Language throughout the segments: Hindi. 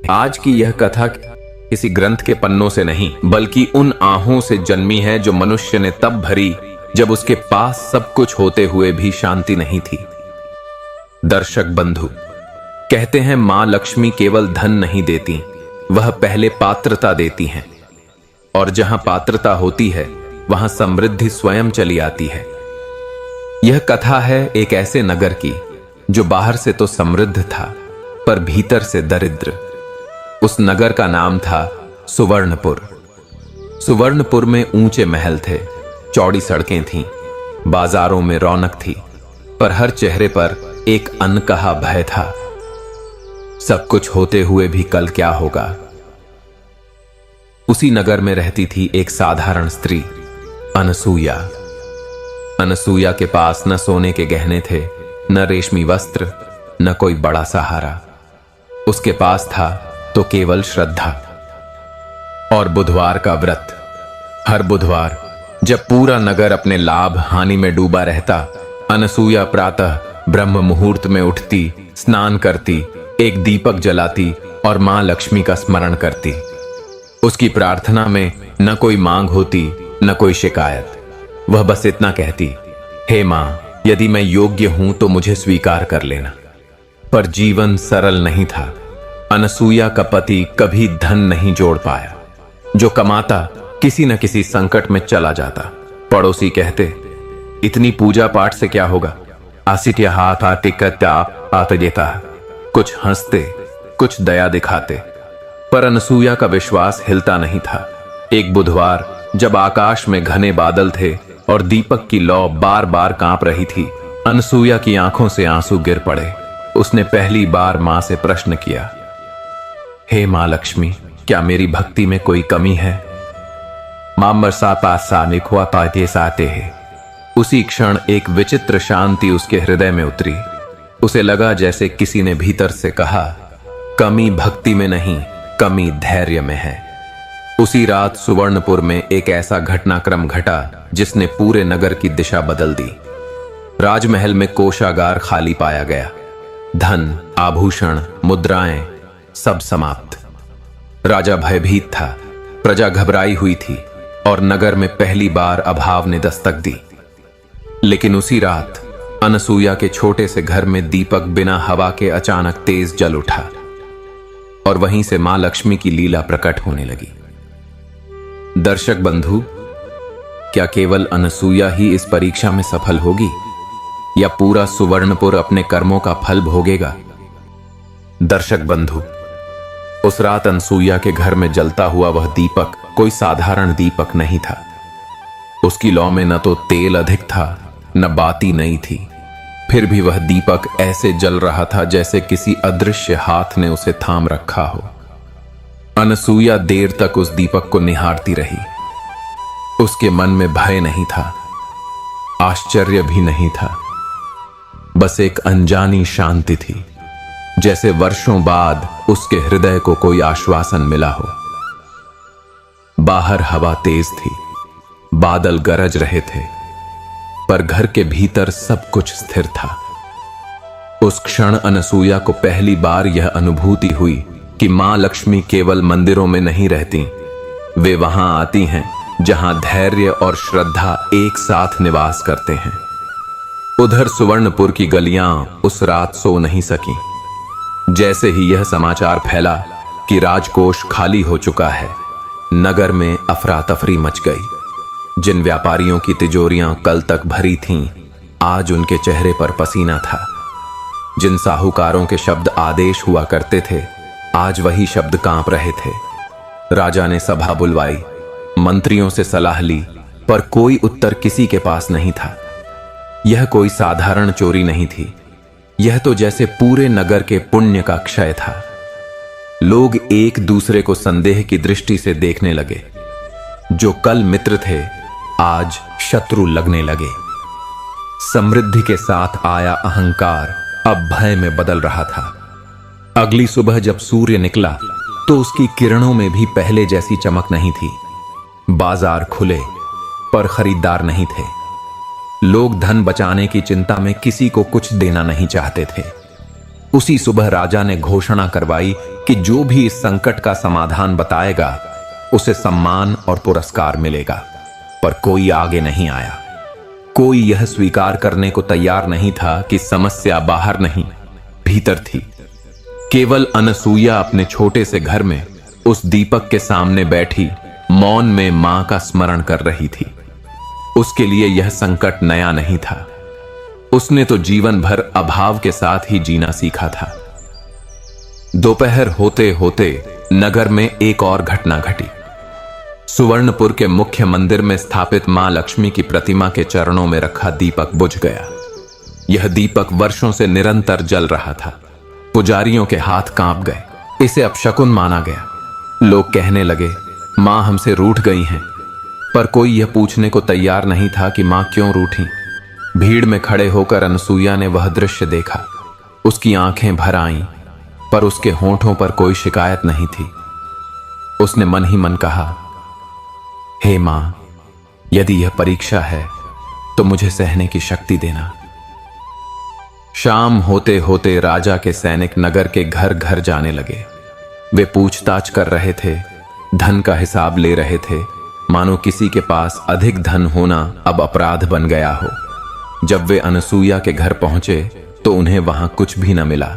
आज की यह कथा किसी ग्रंथ के पन्नों से नहीं बल्कि उन आहों से जन्मी है जो मनुष्य ने तब भरी जब उसके पास सब कुछ होते हुए भी शांति नहीं थी। दर्शक बंधु, कहते हैं मां लक्ष्मी केवल धन नहीं देती, वह पहले पात्रता देती हैं, और जहां पात्रता होती है वहां समृद्धि स्वयं चली आती है। यह कथा है एक ऐसे नगर की जो बाहर से तो समृद्ध था पर भीतर से दरिद्र। उस नगर का नाम था सुवर्णपुर। सुवर्णपुर में ऊंचे महल थे, चौड़ी सड़कें थीं, बाजारों में रौनक थी, पर हर चेहरे पर एक अनकहा भय था। सब कुछ होते हुए भी कल क्या होगा। उसी नगर में रहती थी एक साधारण स्त्री, अनसूया। अनसूया के पास न सोने के गहने थे, न रेशमी वस्त्र, न कोई बड़ा सहारा। उसके पास था तो केवल श्रद्धा और बुधवार का व्रत। हर बुधवार जब पूरा नगर अपने लाभ हानि में डूबा रहता, अनसूया प्रातः ब्रह्म मुहूर्त में उठती, स्नान करती, एक दीपक जलाती और मां लक्ष्मी का स्मरण करती। उसकी प्रार्थना में न कोई मांग होती, न कोई शिकायत। वह बस इतना कहती, हे मां, यदि मैं योग्य हूं तो मुझे स्वीकार कर लेना। पर जीवन सरल नहीं था। अनसूया का पति कभी धन नहीं जोड़ पाया। जो कमाता किसी न किसी संकट में चला जाता। पड़ोसी कहते, इतनी पूजा पाठ से क्या होगा, आसिट हाथ आत देता। कुछ हंसते, कुछ दया दिखाते, पर अनसूया का विश्वास हिलता नहीं था। एक बुधवार जब आकाश में घने बादल थे और दीपक की लौ बार बार कांप रही थी, अनसूया की आंखों से आंसू गिर पड़े। उसने पहली बार मां से प्रश्न किया, हे मां लक्ष्मी, क्या मेरी भक्ति में कोई कमी है। उसी क्षण एक विचित्र शांति उसके हृदय में उतरी। उसे लगा जैसे किसी ने भीतर से कहा, कमी भक्ति में नहीं, कमी धैर्य में है। उसी रात सुवर्णपुर में एक ऐसा घटनाक्रम घटा जिसने पूरे नगर की दिशा बदल दी। राजमहल में कोषागार खाली पाया गया। धन, आभूषण, मुद्राएं सब समाप्त। राजा भयभीत था, प्रजा घबराई हुई थी और नगर में पहली बार अभाव ने दस्तक दी। लेकिन उसी रात अनसूया के छोटे से घर में दीपक बिना हवा के अचानक तेज जल उठा और वहीं से मां लक्ष्मी की लीला प्रकट होने लगी। दर्शक बंधु, क्या केवल अनसूया ही इस परीक्षा में सफल होगी या पूरा सुवर्णपुर अपने कर्मों का फल भोगेगा। दर्शक बंधु, उस रात अनसूया के घर में जलता हुआ वह दीपक कोई साधारण दीपक नहीं था। उसकी लौ में न तो तेल अधिक था, न बाती नई थी। फिर भी वह दीपक ऐसे जल रहा था जैसे किसी अदृश्य हाथ ने उसे थाम रखा हो। अनसूया देर तक उस दीपक को निहारती रही। उसके मन में भय नहीं था, आश्चर्य भी नहीं था, बस एक अनजानी शांति थी, जैसे वर्षों बाद उसके हृदय को कोई आश्वासन मिला हो। बाहर हवा तेज थी, बादल गरज रहे थे, पर घर के भीतर सब कुछ स्थिर था। उस क्षण अनसूया को पहली बार यह अनुभूति हुई कि मां लक्ष्मी केवल मंदिरों में नहीं रहती, वे वहां आती हैं जहां धैर्य और श्रद्धा एक साथ निवास करते हैं। उधर सुवर्णपुर की गलियां उस रात सो नहीं सकी। जैसे ही यह समाचार फैला कि राजकोष खाली हो चुका है, नगर में अफरा तफरी मच गई। जिन व्यापारियों की तिजोरियां कल तक भरी थीं, आज उनके चेहरे पर पसीना था। जिन साहूकारों के शब्द आदेश हुआ करते थे, आज वही शब्द कांप रहे थे। राजा ने सभा बुलवाई, मंत्रियों से सलाह ली, पर कोई उत्तर किसी के पास नहीं था। यह कोई साधारण चोरी नहीं थी, यह तो जैसे पूरे नगर के पुण्य का क्षय था। लोग एक दूसरे को संदेह की दृष्टि से देखने लगे। जो कल मित्र थे, आज शत्रु लगने लगे। समृद्धि के साथ आया अहंकार अब भय में बदल रहा था। अगली सुबह जब सूर्य निकला तो उसकी किरणों में भी पहले जैसी चमक नहीं थी। बाजार खुले पर खरीदार नहीं थे। लोग धन बचाने की चिंता में किसी को कुछ देना नहीं चाहते थे। उसी सुबह राजा ने घोषणा करवाई कि जो भी इस संकट का समाधान बताएगा उसे सम्मान और पुरस्कार मिलेगा। पर कोई आगे नहीं आया। कोई यह स्वीकार करने को तैयार नहीं था कि समस्या बाहर नहीं, भीतर थी। केवल अनसुईया अपने छोटे से घर में उस दीपक के सामने बैठी मौन में मां का स्मरण कर रही थी। उसके लिए यह संकट नया नहीं था। उसने तो जीवन भर अभाव के साथ ही जीना सीखा था। दोपहर होते होते नगर में एक और घटना घटी। सुवर्णपुर के मुख्य मंदिर में स्थापित मां लक्ष्मी की प्रतिमा के चरणों में रखा दीपक बुझ गया। यह दीपक वर्षों से निरंतर जल रहा था। पुजारियों के हाथ कांप गए। इसे अपशकुन माना गया। लोग कहने लगे, मां हमसे रूठ गई हैं। पर कोई यह पूछने को तैयार नहीं था कि मां क्यों रूठी। भीड़ में खड़े होकर अनसुईया ने वह दृश्य देखा। उसकी आंखें भर आईं, पर उसके होंठों पर कोई शिकायत नहीं थी। उसने मन ही मन कहा, हे मां, यदि यह परीक्षा है तो मुझे सहने की शक्ति देना। शाम होते होते राजा के सैनिक नगर के घर घर जाने लगे। वे पूछताछ कर रहे थे, धन का हिसाब ले रहे थे, मानो किसी के पास अधिक धन होना अब अपराध बन गया हो। जब वे अनसुईया के घर पहुंचे तो उन्हें वहां कुछ भी न मिला,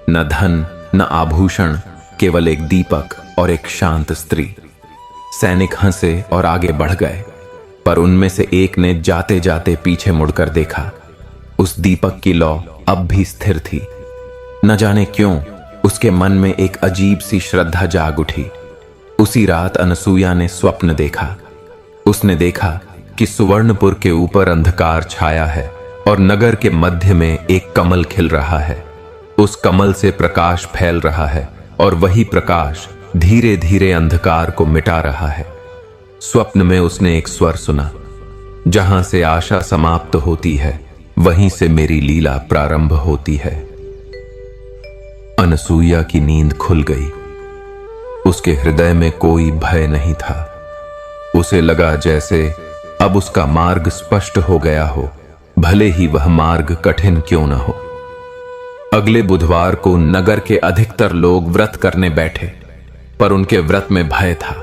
न धन न आभूषण, केवल एक दीपक और एक शांत स्त्री। सैनिक हंसे और आगे बढ़ गए, पर उनमें से एक ने जाते जाते पीछे मुड़कर देखा। उस दीपक की लौ अब भी स्थिर थी। न जाने क्यों उसके मन में एक अजीब सी श्रद्धा जाग उठी। उसी रात अनसुईया ने स्वप्न देखा। उसने देखा कि सुवर्णपुर के ऊपर अंधकार छाया है और नगर के मध्य में एक कमल खिल रहा है। उस कमल से प्रकाश फैल रहा है और वही प्रकाश धीरे धीरे अंधकार को मिटा रहा है। स्वप्न में उसने एक स्वर सुना, जहां से आशा समाप्त होती है वहीं से मेरी लीला प्रारंभ होती है। अनसुईया की नींद खुल गई। उसके हृदय में कोई भय नहीं था। उसे लगा जैसे अब उसका मार्ग स्पष्ट हो गया हो, भले ही वह मार्ग कठिन क्यों न हो। अगले बुधवार को नगर के अधिकतर लोग व्रत करने बैठे, पर उनके व्रत में भय था,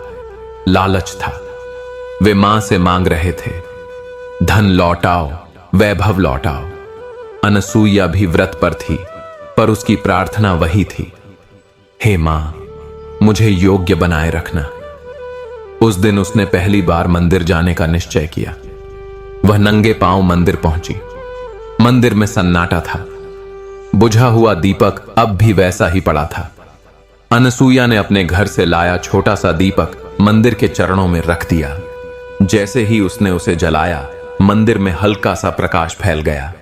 लालच था। वे मां से मांग रहे थे, धन लौटाओ, वैभव लौटाओ। अनसुईया भी व्रत पर थी, पर उसकी प्रार्थना वही थी, हे मां, मुझे योग्य बनाए रखना। उस दिन उसने पहली बार मंदिर जाने का निश्चय किया। वह नंगे पांव मंदिर पहुंची। मंदिर में सन्नाटा था। बुझा हुआ दीपक अब भी वैसा ही पड़ा था। अनसुईया ने अपने घर से लाया छोटा सा दीपक मंदिर के चरणों में रख दिया। जैसे ही उसने उसे जलाया, मंदिर में हल्का सा प्रकाश फैल गया।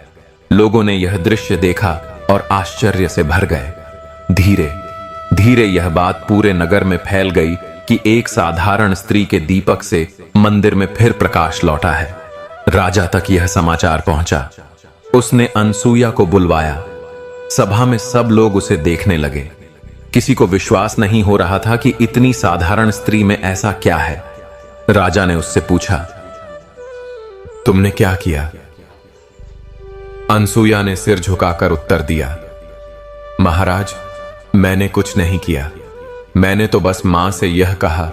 लोगों ने यह दृश्य देखा और आश्चर्य से भर गए। धीरे धीरे यह बात पूरे नगर में फैल गई कि एक साधारण स्त्री के दीपक से मंदिर में फिर प्रकाश लौटा है। राजा तक यह समाचार पहुंचा। उसने अनसुईया को बुलवाया। सभा में सब लोग उसे देखने लगे। किसी को विश्वास नहीं हो रहा था कि इतनी साधारण स्त्री में ऐसा क्या है। राजा ने उससे पूछा, तुमने क्या किया? अनसुईया ने सिर झुकाकर उत्तर दिया, महाराज, मैंने कुछ नहीं किया। मैंने तो बस मां से यह कहा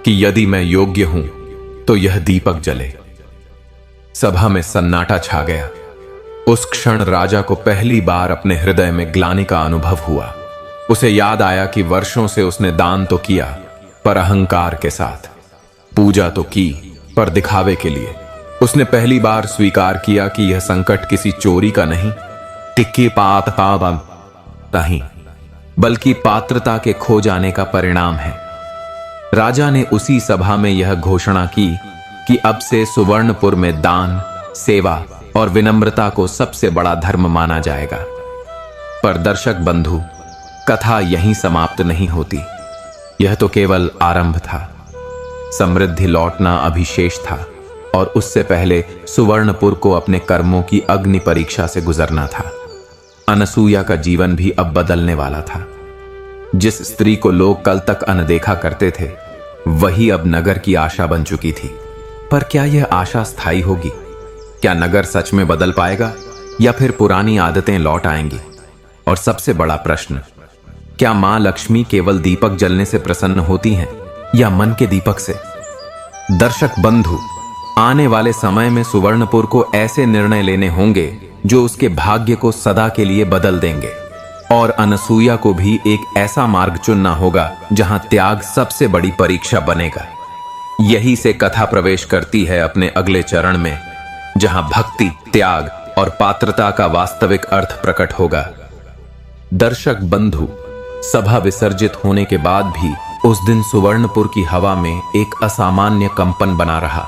कि यदि मैं योग्य हूं तो यह दीपक जले। सभा में सन्नाटा छा गया। उस क्षण राजा को पहली बार अपने हृदय में ग्लानि का अनुभव हुआ। उसे याद आया कि वर्षों से उसने दान तो किया, पर अहंकार के साथ। पूजा तो की, पर दिखावे के लिए। उसने पहली बार स्वीकार किया कि यह संकट किसी चोरी का नहीं, टिक्की पात नहीं, बल्कि पात्रता के खो जाने का परिणाम है। राजा ने उसी सभा में यह घोषणा की कि अब से सुवर्णपुर में दान, सेवा और विनम्रता को सबसे बड़ा धर्म माना जाएगा। पर दर्शक बंधु, कथा यहीं समाप्त नहीं होती। यह तो केवल आरंभ था। समृद्धि लौटना अभी शेष था और उससे पहले सुवर्णपुर को अपने कर्मों की अग्नि परीक्षा से गुजरना था। अनसुईया का जीवन भी अब बदलने वाला था। जिस स्त्री को लोग कल तक अनदेखा करते थे, वही अब नगर की आशा बन चुकी थी। पर क्या यह आशा स्थायी होगी? क्या नगर सच में बदल पाएगा या फिर पुरानी आदतें लौट आएंगी? और सबसे बड़ा प्रश्न, क्या मां लक्ष्मी केवल दीपक जलने से प्रसन्न होती हैं या मन के दीपक से? दर्शक बंधु, आने वाले समय में सुवर्णपुर को ऐसे निर्णय लेने होंगे जो उसके भाग्य को सदा के लिए बदल देंगे, और अनसूया को भी एक ऐसा मार्ग चुनना होगा जहां त्याग सबसे बड़ी परीक्षा बनेगा। यही से कथा प्रवेश करती है अपने अगले चरण में, जहां भक्ति, त्याग और पात्रता का वास्तविक अर्थ प्रकट होगा। दर्शक बंधु, सभा विसर्जित होने के बाद भी उस दिन सुवर्णपुर की हवा में एक असामान्य कंपन बना रहा।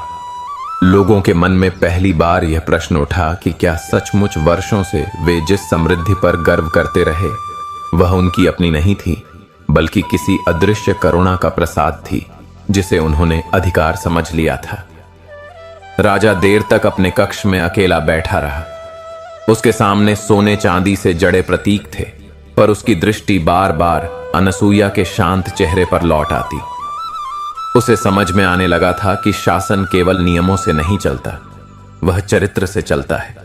लोगों के मन में पहली बार यह प्रश्न उठा कि क्या सचमुच वर्षों से वे जिस समृद्धि पर गर्व करते रहे वह उनकी अपनी नहीं थी, बल्कि किसी अदृश्य करुणा का प्रसाद थी जिसे उन्होंने अधिकार समझ लिया था। राजा देर तक अपने कक्ष में अकेला बैठा रहा। उसके सामने सोने चांदी से जड़े प्रतीक थे, पर उसकी दृष्टि बार बार अनसूया के शांत चेहरे पर लौट आती। उसे समझ में आने लगा था कि शासन केवल नियमों से नहीं चलता, वह चरित्र से चलता है।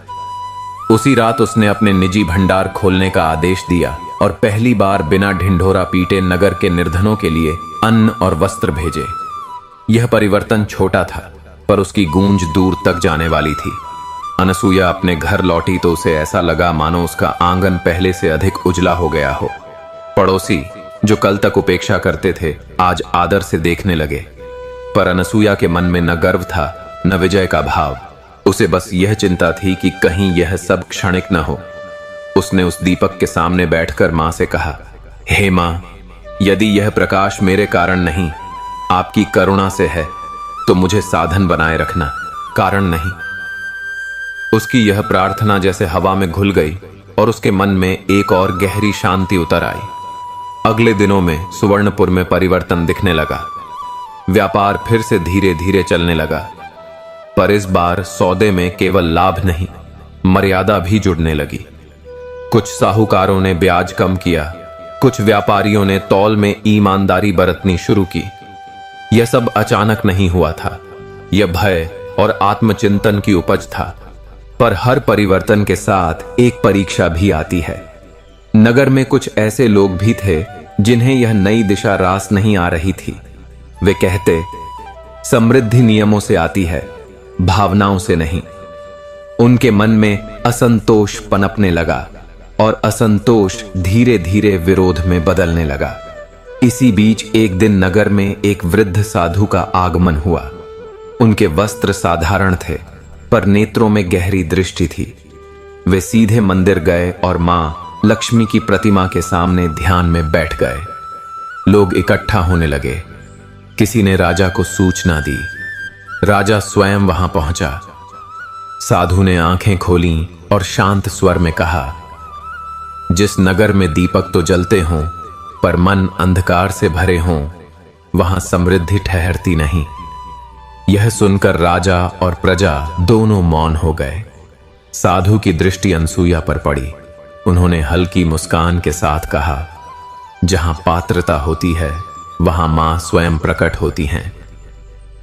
उसी रात उसने अपने निजी भंडार खोलने का आदेश दिया और पहली बार बिना ढिंढोरा पीटे नगर के निर्धनों के लिए अन्न और वस्त्र भेजे। यह परिवर्तन छोटा था, पर उसकी गूंज दूर तक जाने वाली थी। अनसूया अपने घर लौटी तो उसे ऐसा लगा मानो उसका आंगन पहले से अधिक उजला हो गया हो। पड़ोसी जो कल तक उपेक्षा करते थे आज आदर से देखने लगे, पर अनसूया के मन में न गर्व था न विजय का भाव। उसे बस यह चिंता थी कि कहीं यह सब क्षणिक न हो। उसने उस दीपक के सामने बैठकर मां से कहा, हे मां, यदि यह प्रकाश मेरे कारण नहीं आपकी करुणा से है तो मुझे साधन बनाए रखना, कारण नहीं। उसकी यह प्रार्थना जैसे हवा में घुल गई और उसके मन में एक और गहरी शांति उतर आई। अगले दिनों में सुवर्णपुर में परिवर्तन दिखने लगा। व्यापार फिर से धीरे धीरे चलने लगा, पर इस बार सौदे में केवल लाभ नहीं, मर्यादा भी जुड़ने लगी। कुछ साहूकारों ने ब्याज कम किया, कुछ व्यापारियों ने तौल में ईमानदारी बरतनी शुरू की। यह सब अचानक नहीं हुआ था, यह भय और आत्मचिंतन की उपज था। पर हर परिवर्तन के साथ एक परीक्षा भी आती है। नगर में कुछ ऐसे लोग भी थे जिन्हें यह नई दिशा रास नहीं आ रही थी। वे कहते, समृद्धि नियमों से आती है, भावनाओं से नहीं। उनके मन में असंतोष पनपने लगा और असंतोष धीरे धीरे विरोध में बदलने लगा। इसी बीच एक दिन नगर में एक वृद्ध साधु का आगमन हुआ। उनके वस्त्र साधारण थे, पर नेत्रों में गहरी दृष्टि थी। वे सीधे मंदिर गए और मां लक्ष्मी की प्रतिमा के सामने ध्यान में बैठ गए। लोग इकट्ठा होने लगे। किसी ने राजा को सूचना दी। राजा स्वयं वहां पहुंचा। साधु ने आंखें खोलीं और शांत स्वर में कहा, जिस नगर में दीपक तो जलते हों पर मन अंधकार से भरे हों, वहां समृद्धि ठहरती नहीं। यह सुनकर राजा और प्रजा दोनों मौन हो गए। साधु की दृष्टि अनसूया पर पड़ी। उन्होंने हल्की मुस्कान के साथ कहा, जहां पात्रता होती है वहां मां स्वयं प्रकट होती हैं।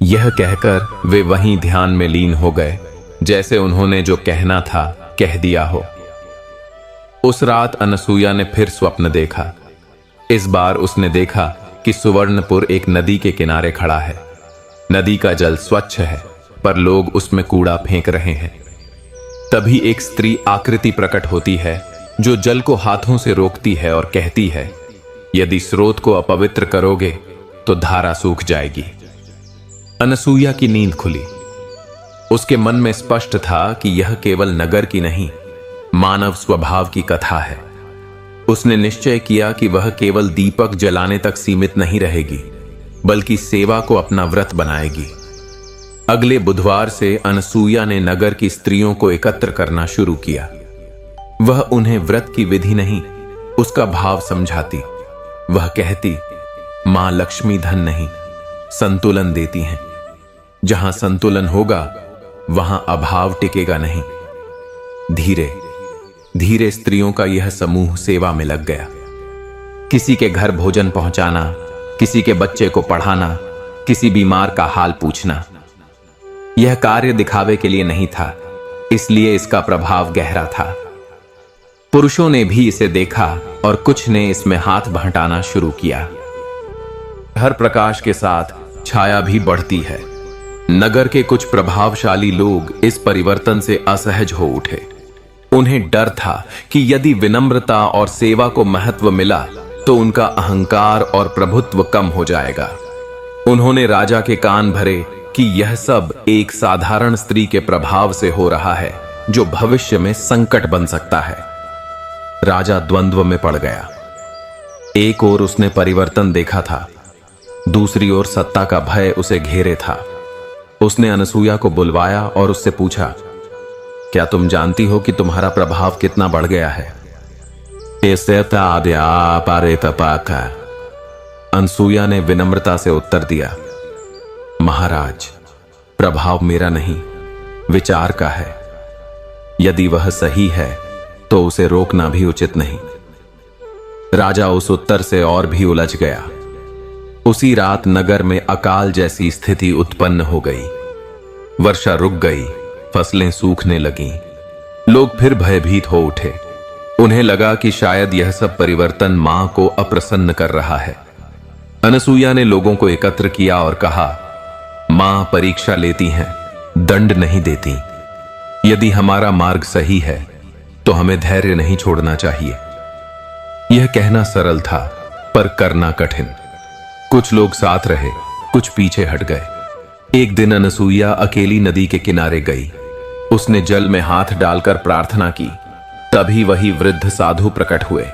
यह कहकर वे वहीं ध्यान में लीन हो गए, जैसे उन्होंने जो कहना था कह दिया हो। उस रात अनसूया ने फिर स्वप्न देखा। इस बार उसने देखा कि सुवर्णपुर एक नदी के किनारे खड़ा है। नदी का जल स्वच्छ है, पर लोग उसमें कूड़ा फेंक रहे हैं। तभी एक स्त्री आकृति प्रकट होती है जो जल को हाथों से रोकती है और कहती है, यदि स्रोत को अपवित्र करोगे तो धारा सूख जाएगी। अनसूया की नींद खुली। उसके मन में स्पष्ट था कि यह केवल नगर की नहीं, मानव स्वभाव की कथा है। उसने निश्चय किया कि वह केवल दीपक जलाने तक सीमित नहीं रहेगी, बल्कि सेवा को अपना व्रत बनाएगी। अगले बुधवार से अनसूया ने नगर की स्त्रियों को एकत्र करना शुरू किया। वह उन्हें व्रत की विधि नहीं, उसका भाव समझाती। वह कहती, मां लक्ष्मी धन नहीं, संतुलन देती हैं। जहां संतुलन होगा वहां अभाव टिकेगा नहीं। धीरे धीरे स्त्रियों का यह समूह सेवा में लग गया। किसी के घर भोजन पहुंचाना, किसी के बच्चे को पढ़ाना, किसी बीमार का हाल पूछना। यह कार्य दिखावे के लिए नहीं था, इसलिए इसका प्रभाव गहरा था। पुरुषों ने भी इसे देखा और कुछ ने इसमें हाथ बहटाना शुरू किया। हर प्रकाश के साथ छाया भी बढ़ती है। नगर के कुछ प्रभावशाली लोग इस परिवर्तन से असहज हो उठे। उन्हें डर था कि यदि विनम्रता और सेवा को महत्व मिला तो उनका अहंकार और प्रभुत्व कम हो जाएगा। उन्होंने राजा के कान भरे कि यह सब एक साधारण स्त्री के प्रभाव से हो रहा है जो भविष्य में संकट बन सकता है। राजा द्वंद्व में पड़ गया। एक ओर उसने परिवर्तन देखा था, दूसरी ओर सत्ता का भय उसे घेरे था। उसने अनसुया को बुलवाया और उससे पूछा, क्या तुम जानती हो कि तुम्हारा प्रभाव कितना बढ़ गया है? अनसुया ने विनम्रता से उत्तर दिया, महाराज, प्रभाव मेरा नहीं, विचार का है। यदि वह सही है तो उसे रोकना भी उचित नहीं। राजा उस उत्तर से और भी उलझ गया। उसी रात नगर में अकाल जैसी स्थिति उत्पन्न हो गई। वर्षा रुक गई, फसलें सूखने लगीं। लोग फिर भयभीत हो उठे। उन्हें लगा कि शायद यह सब परिवर्तन मां को अप्रसन्न कर रहा है। अनसुया ने लोगों को एकत्र किया और कहा, मां परीक्षा लेती हैं, दंड नहीं देती। यदि हमारा मार्ग सही है तो हमें धैर्य नहीं छोड़ना चाहिए। यह कहना सरल था पर करना कठिन। कुछ लोग साथ रहे, कुछ पीछे हट गए। एक दिन अनसुया अकेली नदी के किनारे गई। उसने जल में हाथ डालकर प्रार्थना की। तभी वही वृद्ध साधु प्रकट हुए।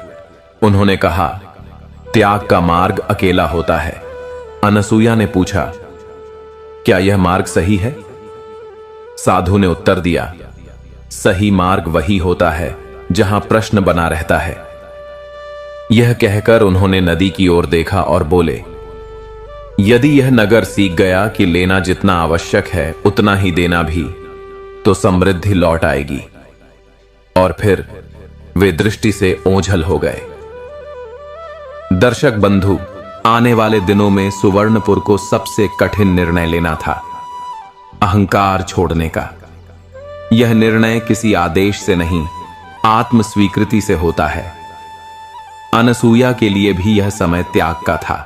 उन्होंने कहा, त्याग का मार्ग अकेला होता है। अनसुया ने पूछा, क्या यह मार्ग सही है? साधु ने उत्तर दिया, सही मार्ग वही होता है जहां प्रश्न बना रहता है। यह कहकर उन्होंने नदी की ओर देखा और बोले, यदि यह नगर सीख गया कि लेना जितना आवश्यक है उतना ही देना भी, तो समृद्धि लौट आएगी। और फिर वे दृष्टि से ओझल हो गए। दर्शक बंधु, आने वाले दिनों में सुवर्णपुर को सबसे कठिन निर्णय लेना था, अहंकार छोड़ने का। यह निर्णय किसी आदेश से नहीं, आत्म स्वीकृति से होता है। अनसुया के लिए भी यह समय त्याग का था।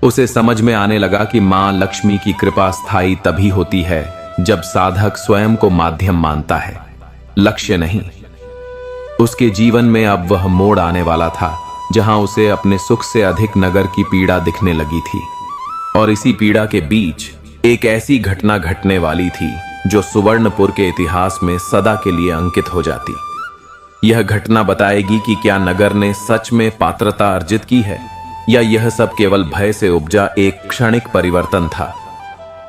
उसे समझ में आने लगा कि मां लक्ष्मी की कृपा स्थायी तभी होती है जब साधक स्वयं को माध्यम मानता है, लक्ष्य नहीं। उसके जीवन में अब वह मोड़ आने वाला था जहां उसे अपने सुख से अधिक नगर की पीड़ा दिखने लगी थी। और इसी पीड़ा के बीच एक ऐसी घटना घटने वाली थी जो सुवर्णपुर के इतिहास में सदा के लिए अंकित हो जाती। यह घटना बताएगी कि क्या नगर ने सच में पात्रता अर्जित की है या यह सब केवल भय से उपजा एक क्षणिक परिवर्तन था।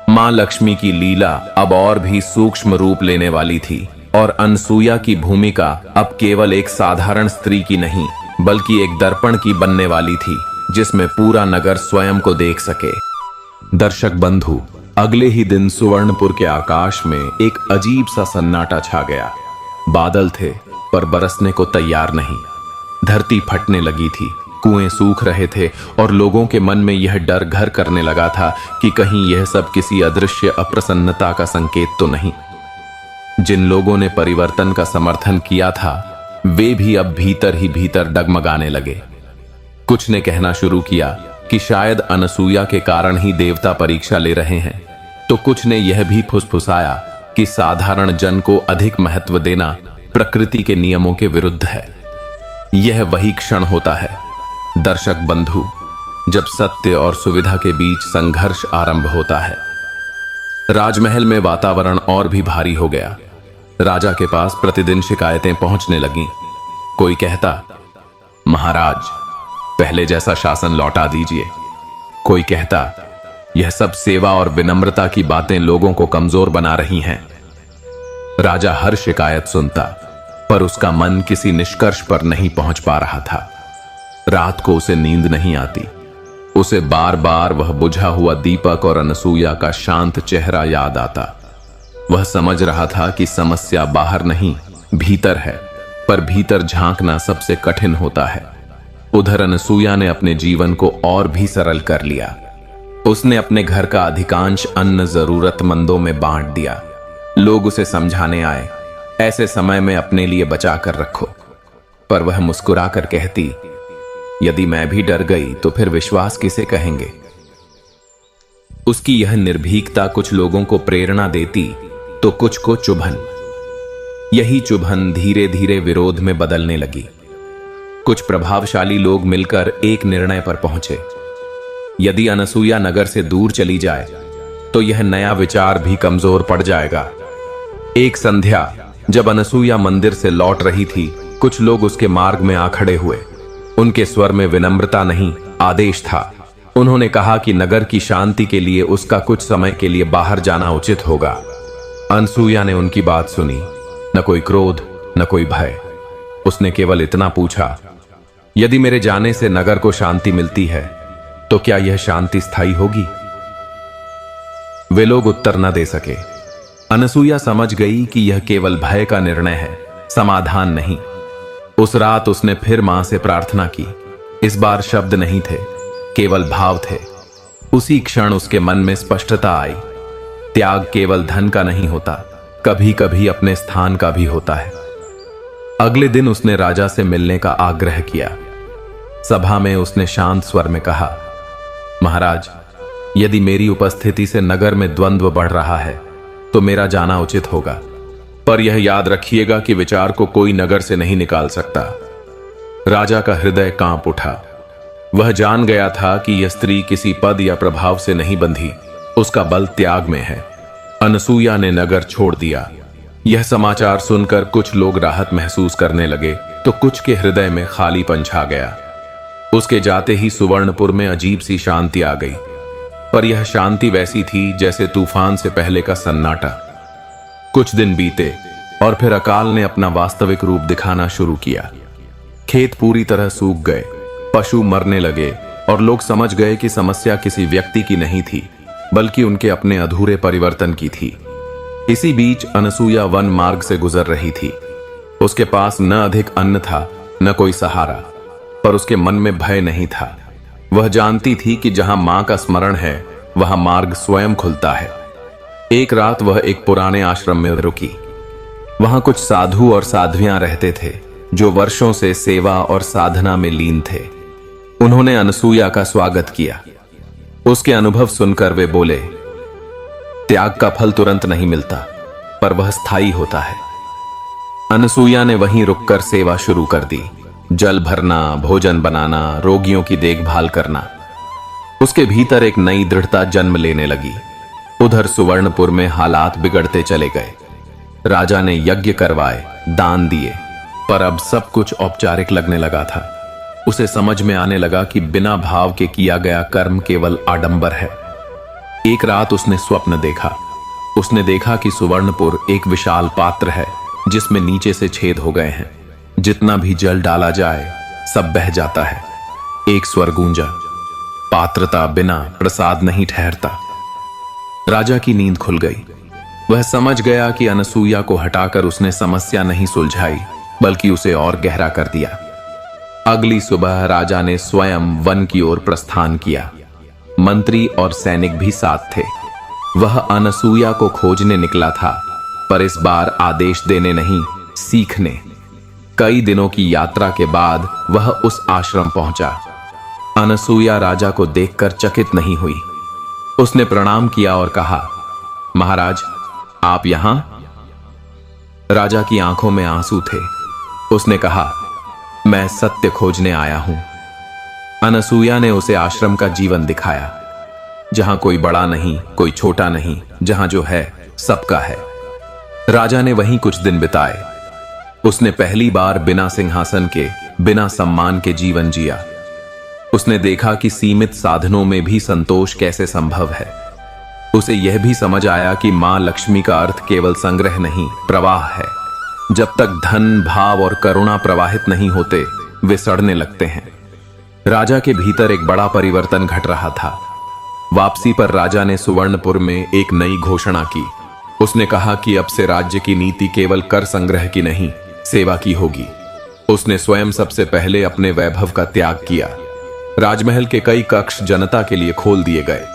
मां लक्ष्मी की लीला अब और भी सूक्ष्म रूप लेने वाली थी और अनसुया की भूमिका अब केवल एक साधारण स्त्री की नहीं बल्कि एक दर्पण की बनने वाली थी जिसमें पूरा नगर स्वयं को देख सके। दर्शक बंधु, अगले ही दिन सुवर्णपुर के आकाश में एक अजीब सा सन्नाटा छा गया। बादल थे पर बरसने को तैयार नहीं। धरती फटने लगी थी, कुएं सूख रहे थे और लोगों के मन में यह डर घर करने लगा था कि कहीं यह सब किसी अदृश्य अप्रसन्नता का संकेत तो नहीं। जिन लोगों ने परिवर्तन का समर्थन किया था वे भी अब भीतर ही भीतर डगमगाने लगे। कुछ ने कहना शुरू किया कि शायद अनसुया के कारण ही देवता परीक्षा ले रहे हैं, तो कुछ ने यह भी फुसफुसाया कि साधारण जन को अधिक महत्व देना प्रकृति के नियमों के विरुद्ध है। यह वही क्षण होता है, दर्शक बंधु, जब सत्य और सुविधा के बीच संघर्ष आरंभ होता है। राजमहल में वातावरण और भी भारी हो गया। राजा के पास प्रतिदिन शिकायतें पहुंचने लगीं। कोई कहता, महाराज, पहले जैसा शासन लौटा दीजिए। कोई कहता, यह सब सेवा और विनम्रता की बातें लोगों को कमजोर बना रही हैं। राजा हर शिकायत सुनता, पर उसका मन किसी निष्कर्ष पर नहीं पहुंच पा रहा था। रात को उसे नींद नहीं आती। उसे बार बार वह बुझा हुआ दीपक और अनसुया का शांत चेहरा याद आता। वह समझ रहा था कि समस्या बाहर नहीं, भीतर है, पर भीतर झांकना सबसे कठिन होता है। उधर अनसुया ने अपने जीवन को और भी सरल कर लिया। उसने अपने घर का अधिकांश अन्न जरूरतमंदों में बांट दिया। लोग उसे समझाने आए, ऐसे समय में अपने लिए बचा कर रखो। पर वह मुस्कुराकर कहती, यदि मैं भी डर गई तो फिर विश्वास किसे कहेंगे। उसकी यह निर्भीकता कुछ लोगों को प्रेरणा देती तो कुछ को चुभन। यही चुभन धीरे धीरे विरोध में बदलने लगी। कुछ प्रभावशाली लोग मिलकर एक निर्णय पर पहुंचे, यदि अनसुईया नगर से दूर चली जाए तो यह नया विचार भी कमजोर पड़ जाएगा। एक संध्या जब अनसुईया मंदिर से लौट रही थी, कुछ लोग उसके मार्ग में आ खड़े हुए। उनके स्वर में विनम्रता नहीं, आदेश था। उन्होंने कहा कि नगर की शांति के लिए उसका कुछ समय के लिए बाहर जाना उचित होगा। अनसुईया ने उनकी बात सुनी, न कोई क्रोध न कोई भय। उसने केवल इतना पूछा, यदि मेरे जाने से नगर को शांति मिलती है तो क्या यह शांति स्थायी होगी? वे लोग उत्तर न दे सके। अनसुईया समझ गई कि यह केवल भय का निर्णय है, समाधान नहीं। उस रात उसने फिर मां से प्रार्थना की। इस बार शब्द नहीं थे, केवल भाव थे। उसी क्षण उसके मन में स्पष्टता आई, त्याग केवल धन का नहीं होता, कभी कभी अपने स्थान का भी होता है। अगले दिन उसने राजा से मिलने का आग्रह किया। सभा में उसने शांत स्वर में कहा, महाराज, यदि मेरी उपस्थिति से नगर में द्वंद्व बढ़ रहा है तो मेरा जाना उचित होगा, पर यह याद रखिएगा कि विचार को कोई नगर से नहीं निकाल सकता। राजा का हृदय कांप उठा। वह जान गया था कि यह स्त्री किसी पद या प्रभाव से नहीं बंधी, उसका बल त्याग में है। अनसुईया ने नगर छोड़ दिया। यह समाचार सुनकर कुछ लोग राहत महसूस करने लगे तो कुछ के हृदय में खालीपन छा गया। उसके जाते ही सुवर्णपुर में अजीब सी शांति आ गई, पर यह शांति वैसी थी जैसे तूफान से पहले का सन्नाटा। कुछ दिन बीते और फिर अकाल ने अपना वास्तविक रूप दिखाना शुरू किया। खेत पूरी तरह सूख गए, पशु मरने लगे और लोग समझ गए कि समस्या किसी व्यक्ति की नहीं थी, बल्कि उनके अपने अधूरे परिवर्तन की थी। इसी बीच अनसुईया वन मार्ग से गुजर रही थी। उसके पास न अधिक अन्न था न कोई सहारा, पर उसके मन में भय नहीं था। वह जानती थी कि जहां मां का स्मरण है वहां मार्ग स्वयं खुलता है। एक रात वह एक पुराने आश्रम में रुकी। वहां कुछ साधु और साध्वियां रहते थे जो वर्षों से सेवा और साधना में लीन थे। उन्होंने अनसुईया का स्वागत किया। उसके अनुभव सुनकर वे बोले, त्याग का फल तुरंत नहीं मिलता, पर वह स्थायी होता है। अनसुईया ने वहीं रुककर सेवा शुरू कर दी। जल भरना, भोजन बनाना, रोगियों की देखभाल करना। उसके भीतर एक नई दृढ़ता जन्म लेने लगी। उधर सुवर्णपुर में हालात बिगड़ते चले गए। राजा ने यज्ञ करवाए, दान दिए, पर अब सब कुछ औपचारिक लगने लगा था। उसे समझ में आने लगा कि बिना भाव के किया गया कर्म केवल आडंबर है। एक रात उसने स्वप्न देखा। उसने देखा कि सुवर्णपुर एक विशाल पात्र है जिसमें नीचे से छेद हो गए हैं। जितना भी जल डाला जाए सब बह जाता है। एक स्वर गूंजा, पात्रता बिना प्रसाद नहीं ठहरता। राजा की नींद खुल गई। वह समझ गया कि अनसुईया को हटाकर उसने समस्या नहीं सुलझाई, बल्कि उसे और गहरा कर दिया। अगली सुबह राजा ने स्वयं वन की ओर प्रस्थान किया। मंत्री और सैनिक भी साथ थे। वह अनसुईया को खोजने निकला था, पर इस बार आदेश देने नहीं, सीखने। कई दिनों की यात्रा के बाद वह उस आश्रम पहुंचा। अनसुईया राजा को देखकर चकित नहीं हुई। उसने प्रणाम किया और कहा, महाराज, आप यहां? राजा की आंखों में आंसू थे। उसने कहा, मैं सत्य खोजने आया हूं। अनसुईया ने उसे आश्रम का जीवन दिखाया, जहां कोई बड़ा नहीं, कोई छोटा नहीं, जहां जो है सबका है। राजा ने वहीं कुछ दिन बिताए। उसने पहली बार बिना सिंहासन के, बिना सम्मान के जीवन जिया। उसने देखा कि सीमित साधनों में भी संतोष कैसे संभव है। उसे यह भी समझ आया कि मां लक्ष्मी का अर्थ केवल संग्रह नहीं, प्रवाह है। जब तक धन, भाव और करुणा प्रवाहित नहीं होते, वे सड़ने लगते हैं। राजा के भीतर एक बड़ा परिवर्तन घट रहा था। वापसी पर राजा ने सुवर्णपुर में एक नई घोषणा की। उसने कहा कि अब से राज्य की नीति केवल कर संग्रह की नहीं, सेवा की होगी। उसने स्वयं सबसे पहले अपने वैभव का त्याग किया। राजमहल के कई कक्ष जनता के लिए खोल दिए गए।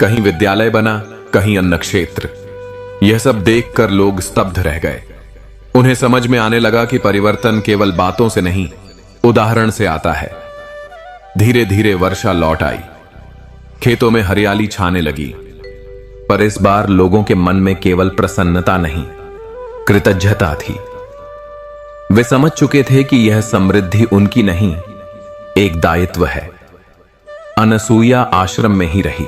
कहीं विद्यालय बना, कहीं अन्न क्षेत्र। यह सब देखकर लोग स्तब्ध रह गए। उन्हें समझ में आने लगा कि परिवर्तन केवल बातों से नहीं, उदाहरण से आता है। धीरे धीरे वर्षा लौट आई, खेतों में हरियाली छाने लगी, पर इस बार लोगों के मन में केवल प्रसन्नता नहीं, कृतज्ञता थी। वे समझ चुके थे कि यह समृद्धि उनकी नहीं, एक दायित्व है। अनसूया आश्रम में ही रही।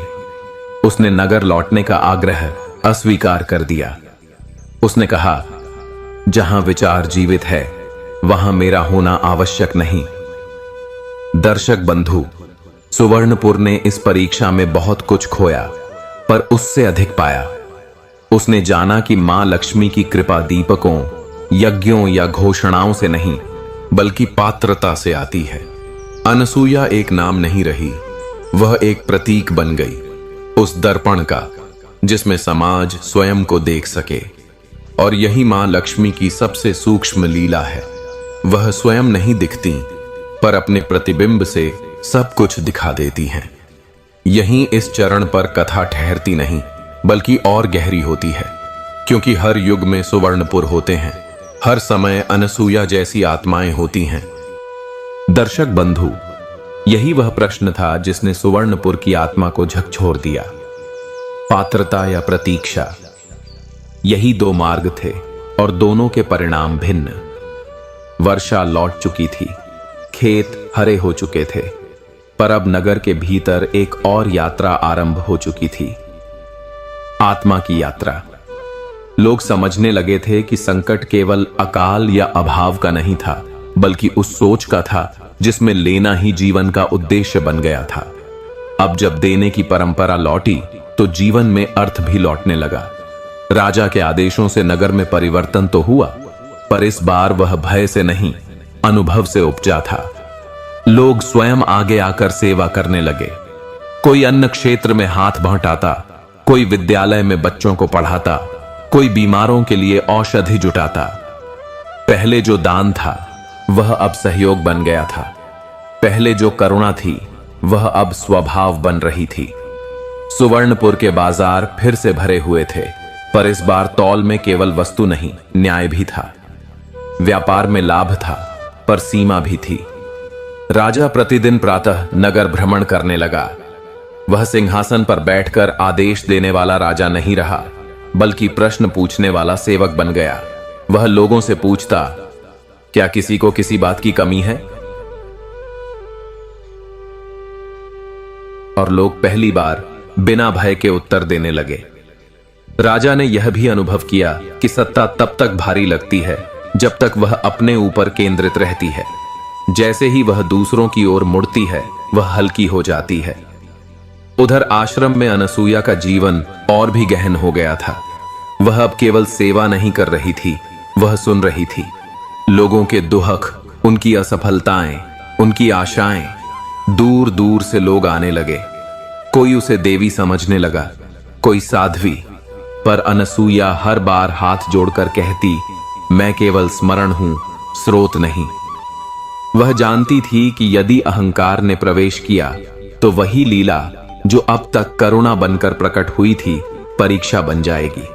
उसने नगर लौटने का आग्रह अस्वीकार कर दिया। उसने कहा, जहां विचार जीवित है वहां मेरा होना आवश्यक नहीं। दर्शक बंधु, सुवर्णपुर ने इस परीक्षा में बहुत कुछ खोया, पर उससे अधिक पाया। उसने जाना कि मां लक्ष्मी की कृपा दीपकों, यज्ञों या घोषणाओं से नहीं, बल्कि पात्रता से आती है। अनसूया एक नाम नहीं रही, वह एक प्रतीक बन गई, उस दर्पण का जिसमें समाज स्वयं को देख सके। और यही मां लक्ष्मी की सबसे सूक्ष्म लीला है। वह स्वयं नहीं दिखती, पर अपने प्रतिबिंब से सब कुछ दिखा देती हैं। यहीं इस चरण पर कथा ठहरती नहीं, बल्कि और गहरी होती है, क्योंकि हर युग में सुवर्णपुर होते हैं, हर समय अनसूया जैसी आत्माएं होती हैं। दर्शक बंधु, यही वह प्रश्न था जिसने सुवर्णपुर की आत्मा को झकझोर दिया। पात्रता या प्रतीक्षा, यही दो मार्ग थे और दोनों के परिणाम भिन्न। वर्षा लौट चुकी थी, खेत हरे हो चुके थे, पर अब नगर के भीतर एक और यात्रा आरंभ हो चुकी थी, आत्मा की यात्रा। लोग समझने लगे थे कि संकट केवल अकाल या अभाव का नहीं था, बल्कि उस सोच का था जिसमें लेना ही जीवन का उद्देश्य बन गया था। अब जब देने की परंपरा लौटी तो जीवन में अर्थ भी लौटने लगा। राजा के आदेशों से नगर में परिवर्तन तो हुआ, पर इस बार वह भय से नहीं, अनुभव से उपजा था। लोग स्वयं आगे आकर सेवा करने लगे। कोई अन्न क्षेत्र में हाथ बंटाता, कोई विद्यालय में बच्चों को पढ़ाता, कोई बीमारों के लिए औषधि जुटाता। पहले जो दान था वह अब सहयोग बन गया था। पहले जो करुणा थी वह अब स्वभाव बन रही थी। सुवर्णपुर के बाजार फिर से भरे हुए थे, पर इस बार तौल में केवल वस्तु नहीं, न्याय भी था। व्यापार में लाभ था, पर सीमा भी थी। राजा प्रतिदिन प्रातः नगर भ्रमण करने लगा। वह सिंहासन पर बैठकर आदेश देने वाला राजा नहीं रहा, बल्कि प्रश्न पूछने वाला सेवक बन गया। वह लोगों से पूछता, क्या किसी को किसी बात की कमी है? और लोग पहली बार बिना भय के उत्तर देने लगे। राजा ने यह भी अनुभव किया कि सत्ता तब तक भारी लगती है जब तक वह अपने ऊपर केंद्रित रहती है। जैसे ही वह दूसरों की ओर मुड़ती है, वह हल्की हो जाती है। उधर आश्रम में अनसूया का जीवन और भी गहन हो गया था। वह अब केवल सेवा नहीं कर रही थी, वह सुन रही थी। लोगों के दुख, उनकी असफलताएं, उनकी आशाएं। दूर दूर से लोग आने लगे। कोई उसे देवी समझने लगा, कोई साध्वी, पर अनसूया हर बार हाथ जोड़कर कहती, मैं केवल स्मरण हूं, स्रोत नहीं। वह जानती थी कि यदि अहंकार ने प्रवेश किया तो वही लीला जो अब तक करुणा बनकर प्रकट हुई थी, परीक्षा बन जाएगी।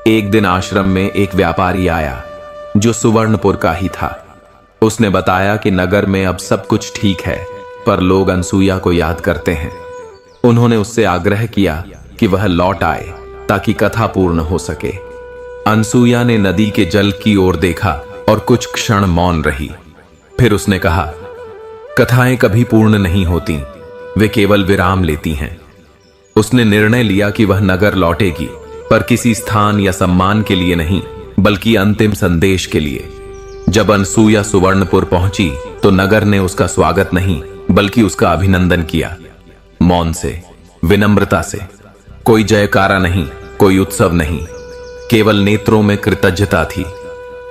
एक दिन आश्रम में एक व्यापारी आया जो सुवर्णपुर का ही था। उसने बताया कि नगर में अब सब कुछ ठीक है, पर लोग अनसूया को याद करते हैं। उन्होंने उससे आग्रह किया कि वह लौट आए ताकि कथा पूर्ण हो सके। अनसूया ने नदी के जल की ओर देखा और कुछ क्षण मौन रही। फिर उसने कहा, कथाएं कभी पूर्ण नहीं होती, वे केवल विराम लेती हैं। उसने निर्णय लिया कि वह नगर लौटेगी, पर किसी स्थान या सम्मान के लिए नहीं, बल्कि अंतिम संदेश के लिए। जब अनसूया सुवर्णपुर पहुंची तो नगर ने उसका स्वागत नहीं, बल्कि उसका अभिनंदन किया। मौन से, विनम्रता से। कोई जयकारा नहीं, कोई उत्सव नहीं, केवल नेत्रों में कृतज्ञता थी।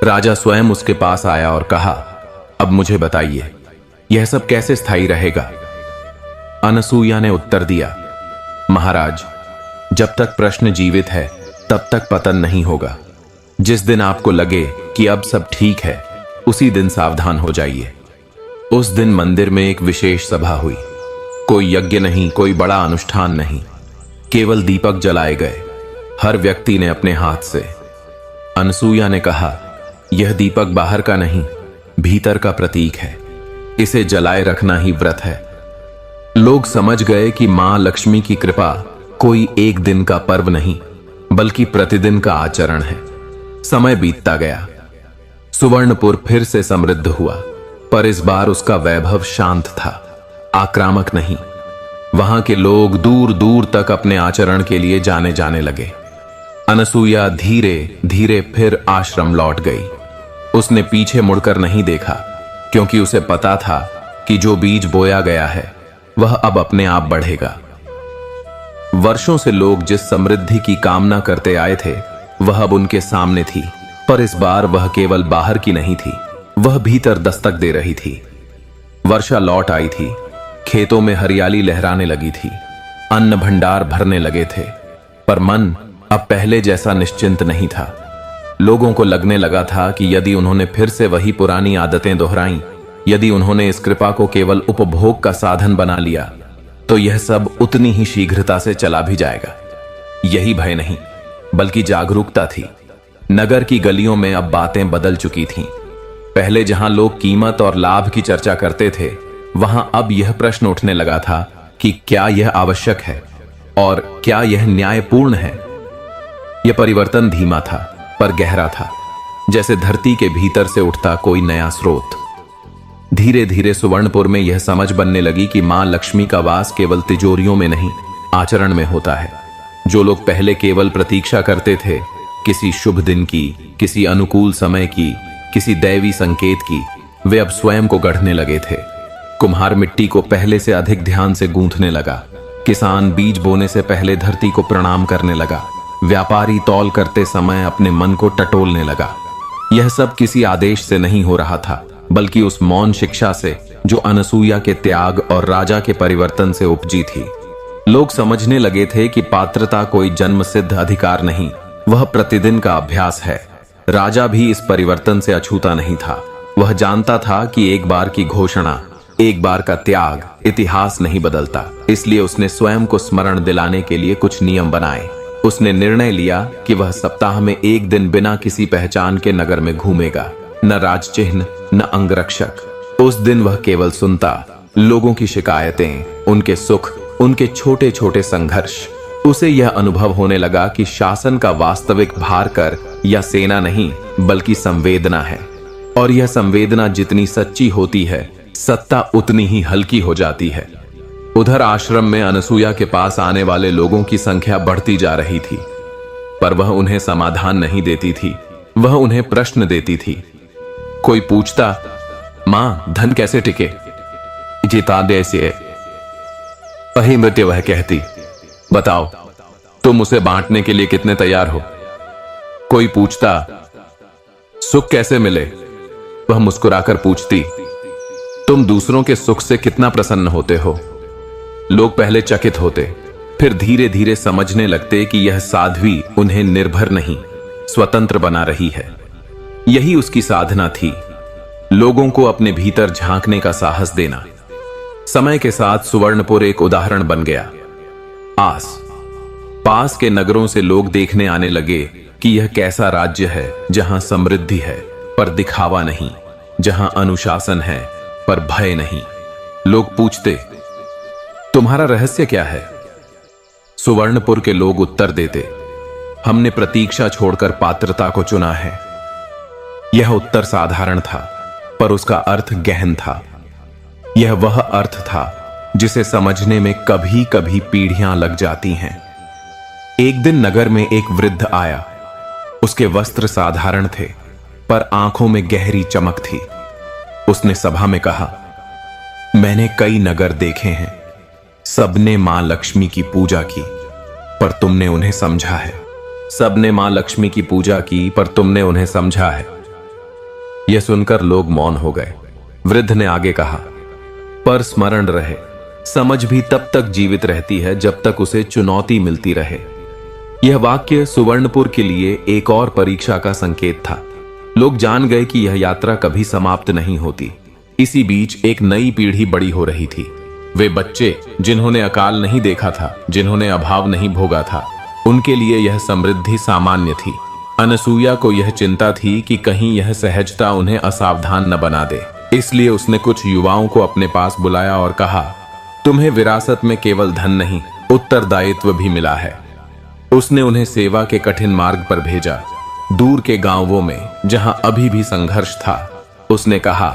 राजा स्वयं उसके पास आया और कहा, अब मुझे बताइए, यह सब कैसे स्थायी रहेगा? अनसूया ने उत्तर दिया, महाराज, जब तक प्रश्न जीवित है तब तक पतन नहीं होगा। जिस दिन आपको लगे कि अब सब ठीक है, उसी दिन सावधान हो जाइए। उस दिन मंदिर में एक विशेष सभा हुई। कोई यज्ञ नहीं, कोई बड़ा अनुष्ठान नहीं, केवल दीपक जलाए गए, हर व्यक्ति ने अपने हाथ से। अनसूया ने कहा, यह दीपक बाहर का नहीं, भीतर का प्रतीक है। इसे जलाए रखना ही व्रत है। लोग समझ गए कि मां लक्ष्मी की कृपा कोई एक दिन का पर्व नहीं, बल्कि प्रतिदिन का आचरण है। समय बीतता गया। सुवर्णपुर फिर से समृद्ध हुआ, पर इस बार उसका वैभव शांत था, आक्रामक नहीं। वहां के लोग दूर दूर तक अपने आचरण के लिए जाने जाने लगे। अनसुईया धीरे धीरे फिर आश्रम लौट गई। उसने पीछे मुड़कर नहीं देखा, क्योंकि उसे पता था कि जो बीज बोया गया है वह अब अपने आप बढ़ेगा। वर्षों से लोग जिस समृद्धि की कामना करते आए थे वह अब उनके सामने थी, पर इस बार वह केवल बाहर की नहीं थी, वह भीतर दस्तक दे रही थी। वर्षा लौट आई थी, खेतों में हरियाली लहराने लगी थी, अन्न भंडार भरने लगे थे, पर मन अब पहले जैसा निश्चिंत नहीं था। लोगों को लगने लगा था कि यदि उन्होंने फिर से वही पुरानी आदतें दोहराई, यदि उन्होंने इस कृपा को केवल उपभोग का साधन बना लिया, तो यह सब उतनी ही शीघ्रता से चला भी जाएगा। यही भय नहीं, बल्कि जागरूकता थी। नगर की गलियों में अब बातें बदल चुकी थीं। पहले जहां लोग कीमत और लाभ की चर्चा करते थे, वहां अब यह प्रश्न उठने लगा था कि क्या यह आवश्यक है और क्या यह न्यायपूर्ण है। यह परिवर्तन धीमा था, पर गहरा था, जैसे धरती के भीतर से उठता कोई नया स्रोत। धीरे धीरे सुवर्णपुर में यह समझ बनने लगी कि मां लक्ष्मी का वास केवल तिजोरियों में नहीं, आचरण में होता है। जो लोग पहले केवल प्रतीक्षा करते थे, किसी शुभ दिन की, किसी अनुकूल समय की, किसी दैवी संकेत की, वे अब स्वयं को गढ़ने लगे थे। कुम्हार मिट्टी को पहले से अधिक ध्यान से गूंथने लगा, किसान बीज बोने से पहले धरती को प्रणाम करने लगा, व्यापारी तौल करते समय अपने मन को टटोलने लगा। यह सब किसी आदेश से नहीं हो रहा था, बल्कि उस मौन शिक्षा से जो अनसुईया के त्याग और राजा के परिवर्तन से उपजी थी। लोग समझने लगे थे कि पात्रता कोई जन्म सिद्ध अधिकार नहीं, वह प्रतिदिन का अभ्यास है। राजा भी इस परिवर्तन से अछूता नहीं था। वह जानता था कि एक बार की घोषणा, एक बार का त्याग इतिहास नहीं बदलता। इसलिए उसने स्वयं को स्मरण दिलाने के लिए कुछ नियम बनाए। उसने निर्णय लिया कि वह सप्ताह में एक दिन बिना किसी पहचान के नगर में घूमेगा, न राजचिह्न न अंगरक्षक। उस दिन वह केवल सुनता, लोगों की शिकायतें, उनके सुख, उनके छोटे छोटे संघर्ष। उसे यह अनुभव होने लगा कि शासन का वास्तविक भार कर या सेना नहीं, बल्कि संवेदना है। और यह संवेदना जितनी सच्ची होती है, सत्ता उतनी ही हल्की हो जाती है। उधर आश्रम में अनसुईया के पास आने वाले लोगों की संख्या बढ़ती जा रही थी, पर वह उन्हें समाधान नहीं देती थी, वह उन्हें प्रश्न देती थी। कोई पूछता, मां धन कैसे टिके? जीता दे से वही मृत्यु। वह कहती, बताओ तुम उसे बांटने के लिए कितने तैयार हो? कोई पूछता, सुख कैसे मिले? वह मुस्कुराकर पूछती, तुम दूसरों के सुख से कितना प्रसन्न होते हो? लोग पहले चकित होते, फिर धीरे धीरे समझने लगते कि यह साध्वी उन्हें निर्भर नहीं, स्वतंत्र बना रही है। यही उसकी साधना थी, लोगों को अपने भीतर झांकने का साहस देना। समय के साथ सुवर्णपुर एक उदाहरण बन गया। पास के नगरों से लोग देखने आने लगे कि यह कैसा राज्य है जहां समृद्धि है पर दिखावा नहीं, जहां अनुशासन है पर भय नहीं। लोग पूछते, तुम्हारा रहस्य क्या है? सुवर्णपुर के लोग उत्तर देते, हमने प्रतीक्षा छोड़कर पात्रता को चुना है। यह उत्तर साधारण था, पर उसका अर्थ गहन था। यह वह अर्थ था जिसे समझने में कभी कभी पीढ़ियां लग जाती हैं। एक दिन नगर में एक वृद्ध आया। उसके वस्त्र साधारण थे, पर आंखों में गहरी चमक थी। उसने सभा में कहा, मैंने कई नगर देखे हैं, सबने मां लक्ष्मी की पूजा की, पर तुमने उन्हें समझा है। सबने मां लक्ष्मी की पूजा की, पर तुमने उन्हें समझा है। यह सुनकर लोग मौन हो गए। वृद्ध ने आगे कहा, पर स्मरण रहे, समझ भी तब तक जीवित रहती है जब तक उसे चुनौती मिलती रहे। यह वाक्य सुवर्णपुर के लिए एक और परीक्षा का संकेत था। लोग जान गए कि यह यात्रा कभी समाप्त नहीं होती। इसी बीच एक नई पीढ़ी बड़ी हो रही थी। वे बच्चे जिन्होंने अकाल नहीं देखा था, जिन्होंने अभाव नहीं भोगा था, उनके लिए यह समृद्धि सामान्य थी। अनसूया को यह चिंता थी कि कहीं यह सहजता उन्हें असावधान न बना दे, इसलिए उसने कुछ युवाओं को अपने पास बुलाया और कहा, तुम्हें विरासत में केवल धन नहीं, उत्तरदायित्व भी मिला है। उसने उन्हें सेवा के कठिन मार्ग पर भेजा, दूर के गांवों में जहां अभी भी संघर्ष था। उसने कहा,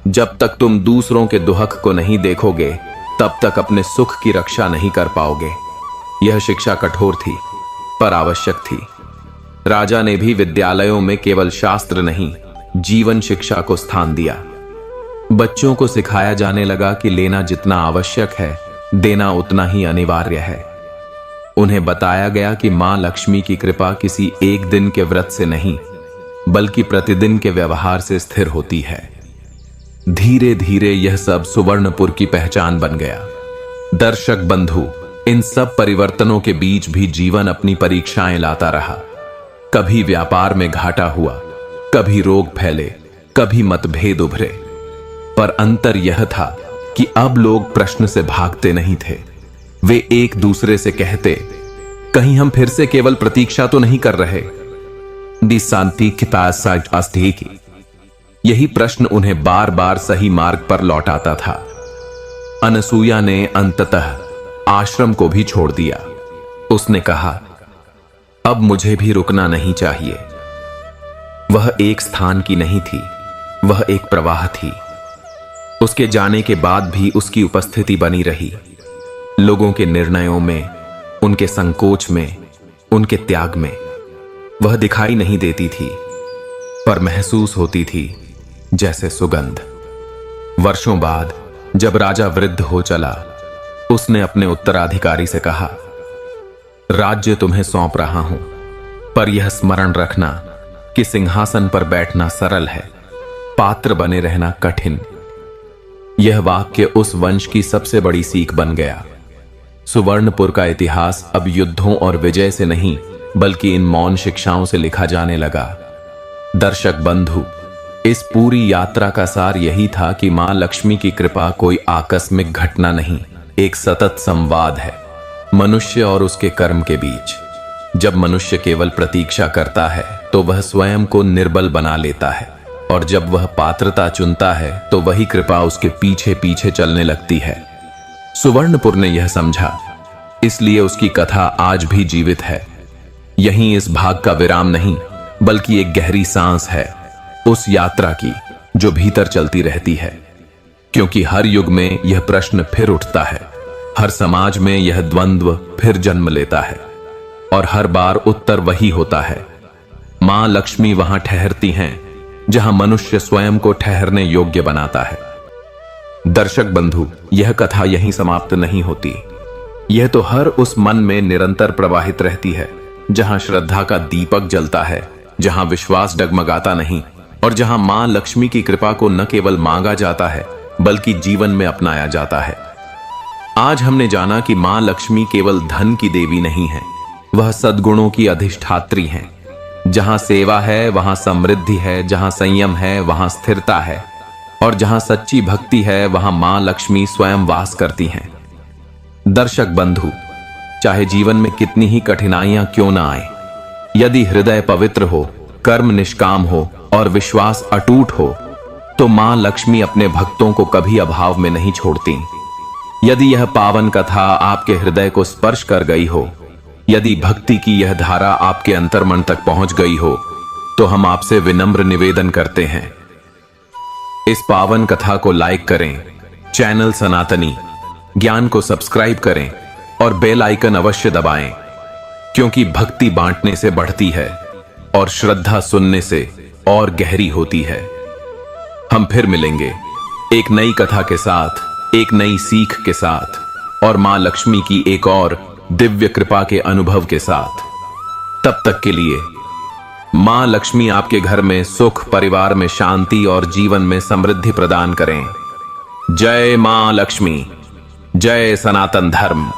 जब तक तुम दूसरों के दुहक को नहीं देखोगे तब तक अपने सुख की रक्षा नहीं कर पाओगे। यह शिक्षा कठोर थी पर आवश्यक थी। राजा ने भी विद्यालयों में केवल शास्त्र नहीं, जीवन शिक्षा को स्थान दिया। बच्चों को सिखाया जाने लगा कि लेना जितना आवश्यक है, देना उतना ही अनिवार्य है। उन्हें बताया गया कि मां लक्ष्मी की कृपा किसी एक दिन के व्रत से नहीं, बल्कि प्रतिदिन के व्यवहार से स्थिर होती है। धीरे धीरे यह सब सुवर्णपुर की पहचान बन गया। दर्शक बंधु, इन सब परिवर्तनों के बीच भी जीवन अपनी परीक्षाएं लाता रहा। कभी व्यापार में घाटा हुआ, कभी रोग फैले, कभी मतभेद उभरे, पर अंतर यह था कि अब लोग प्रश्न से भागते नहीं थे। वे एक दूसरे से कहते, कहीं हम फिर से केवल प्रतीक्षा तो नहीं कर रहे। यही प्रश्न उन्हें बार बार सही मार्ग पर लौटाता था। अनसूया ने अंततः आश्रम को भी छोड़ दिया। उसने कहा, अब मुझे भी रुकना नहीं चाहिए। वह एक स्थान की नहीं थी, वह एक प्रवाह थी। उसके जाने के बाद भी उसकी उपस्थिति बनी रही, लोगों के निर्णयों में, उनके संकोच में, उनके त्याग में। वह दिखाई नहीं देती थी, पर महसूस होती थी जैसे सुगंध। वर्षों बाद जब राजा वृद्ध हो चला, उसने अपने उत्तराधिकारी से कहा, राज्य तुम्हें सौंप रहा हूं, पर यह स्मरण रखना कि सिंहासन पर बैठना सरल है, पात्र बने रहना कठिन। यह वाक्य उस वंश की सबसे बड़ी सीख बन गया। सुवर्णपुर का इतिहास अब युद्धों और विजय से नहीं, बल्कि इन मौन शिक्षाओं से लिखा जाने लगा। दर्शक बंधु, इस पूरी यात्रा का सार यही था कि मां लक्ष्मी की कृपा कोई आकस्मिक घटना नहीं, एक सतत संवाद है मनुष्य और उसके कर्म के बीच। जब मनुष्य केवल प्रतीक्षा करता है तो वह स्वयं को निर्बल बना लेता है, और जब वह पात्रता चुनता है तो वही कृपा उसके पीछे पीछे चलने लगती है। सुवर्णपुर ने यह समझा, इसलिए उसकी कथा आज भी जीवित है। यहीं इस भाग का विराम नहीं, बल्कि एक गहरी सांस है उस यात्रा की जो भीतर चलती रहती है। क्योंकि हर युग में यह प्रश्न फिर उठता है, हर समाज में यह द्वंद्व फिर जन्म लेता है, और हर बार उत्तर वही होता है। मां लक्ष्मी वहां ठहरती हैं जहां मनुष्य स्वयं को ठहरने योग्य बनाता है। दर्शक बंधु, यह कथा यहीं समाप्त नहीं होती। यह तो हर उस मन में निरंतर प्रवाहित रहती है जहां श्रद्धा का दीपक जलता है, जहां विश्वास डगमगाता नहीं, और जहां मां लक्ष्मी की कृपा को न केवल मांगा जाता है बल्कि जीवन में अपनाया जाता है। आज हमने जाना कि मां लक्ष्मी केवल धन की देवी नहीं है, वह सद्गुणों की अधिष्ठात्री हैं। जहां सेवा है वहां समृद्धि है, जहां संयम है वहां स्थिरता है, और जहां सच्ची भक्ति है वहां मां लक्ष्मी स्वयं वास करती हैं। दर्शक बंधु, चाहे जीवन में कितनी ही कठिनाइयां क्यों ना आए, यदि हृदय पवित्र हो, कर्म निष्काम हो और विश्वास अटूट हो, तो मां लक्ष्मी अपने भक्तों को कभी अभाव में नहीं छोड़ती। यदि यह पावन कथा आपके हृदय को स्पर्श कर गई हो, यदि भक्ति की यह धारा आपके अंतर्मन तक पहुंच गई हो, तो हम आपसे विनम्र निवेदन करते हैं, इस पावन कथा को लाइक करें, चैनल सनातनी ज्ञान को सब्सक्राइब करें और बेल आइकन अवश्य दबाएं, क्योंकि भक्ति बांटने से बढ़ती है और श्रद्धा सुनने से और गहरी होती है। हम फिर मिलेंगे एक नई कथा के साथ, एक नई सीख के साथ, और मां लक्ष्मी की एक और दिव्य कृपा के अनुभव के साथ। तब तक के लिए मां लक्ष्मी आपके घर में सुख, परिवार में शांति और जीवन में समृद्धि प्रदान करें। जय मां लक्ष्मी, जय सनातन धर्म।